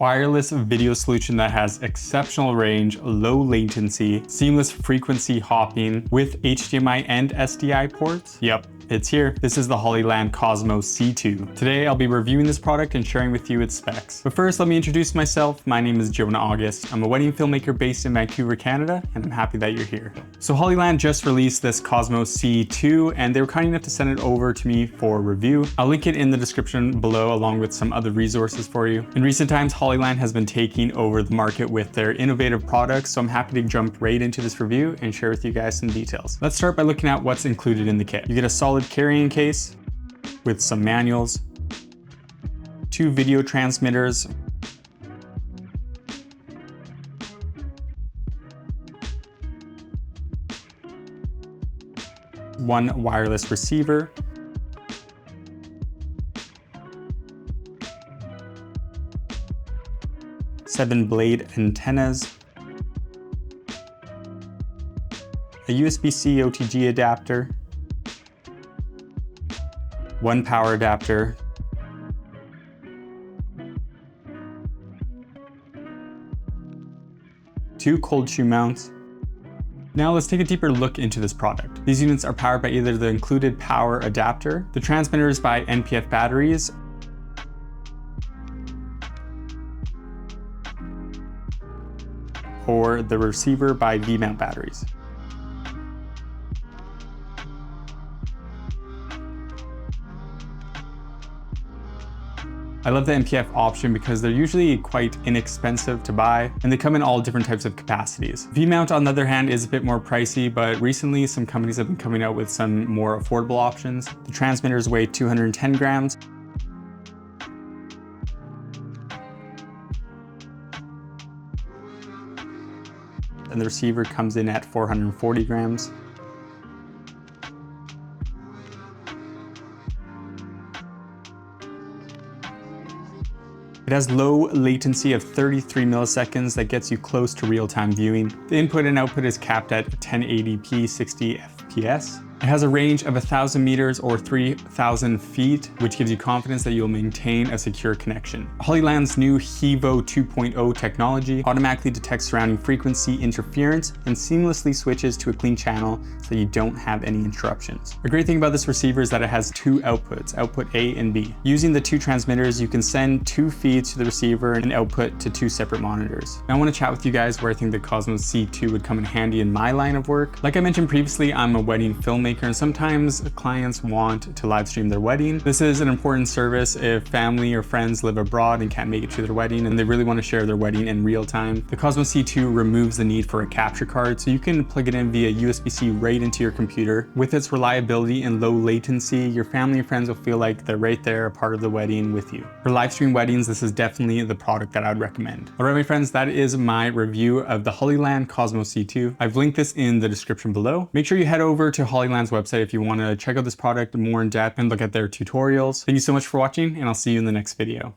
Wireless video solution that has exceptional range, low latency, seamless frequency hopping with HDMI and SDI ports. Yep, it's here. This is the Hollyland Cosmo C2. Today I'll be reviewing this product and sharing with you its specs. But first, let me introduce myself. My name is Jonah August. I'm a wedding filmmaker based in Vancouver, Canada, and I'm happy that you're here. So Hollyland just released this Cosmo C2 and they were kind enough to send it over to me for review. I'll link it in the description below along with some other resources for you. In recent times, Hollyland has been taking over the market with their innovative products, so I'm happy to jump right into this review and share with you guys some details. Let's start by looking at what's included in the kit. You get a solid carrying case with some manuals, 2 video transmitters, one wireless receiver, seven blade antennas, a USB-C OTG adapter, one power adapter, two cold shoe mounts. Now let's take a deeper look into this product. These units are powered by either the included power adapter, the transmitters by NPF batteries, or the receiver by V-mount batteries. I love the NPF option because they're usually quite inexpensive to buy and they come in all different types of capacities. V-mount on the other hand is a bit more pricey, but recently some companies have been coming out with some more affordable options. The transmitters weigh 210 grams. And the receiver comes in at 440 grams. It has low latency of 33 milliseconds that gets you close to real-time viewing. The input and output is capped at 1080p 60 FPS. It has a range of 1,000 meters or 3,000 feet, which gives you confidence that you'll maintain a secure connection. Hollyland's new HEVO 2.0 technology automatically detects surrounding frequency interference and seamlessly switches to a clean channel so you don't have any interruptions. A great thing about this receiver is that it has 2 outputs, output A and B. Using the 2 transmitters, you can send 2 feeds to the receiver and output to 2 separate monitors. Now I want to chat with you guys where I think the Cosmo C2 would come in handy in my line of work. Like I mentioned previously, I'm a wedding filmmaker and sometimes clients want to live stream their wedding. This is an important service if family or friends live abroad and can't make it to their wedding and they really want to share their wedding in real time. The Cosmo C2 removes the need for a capture card, so you can plug it in via USB-C right into your computer. With its reliability and low latency, your family and friends will feel like they're right there, a part of the wedding with you. For live stream weddings, this is definitely the product that I would recommend. All right, my friends, that is my review of the Hollyland Cosmo C2. I've linked this in the description below. Make sure you head over to Hollyland's website if you want to check out this product more in depth and look at their tutorials. Thank you so much for watching, and I'll see you in the next video.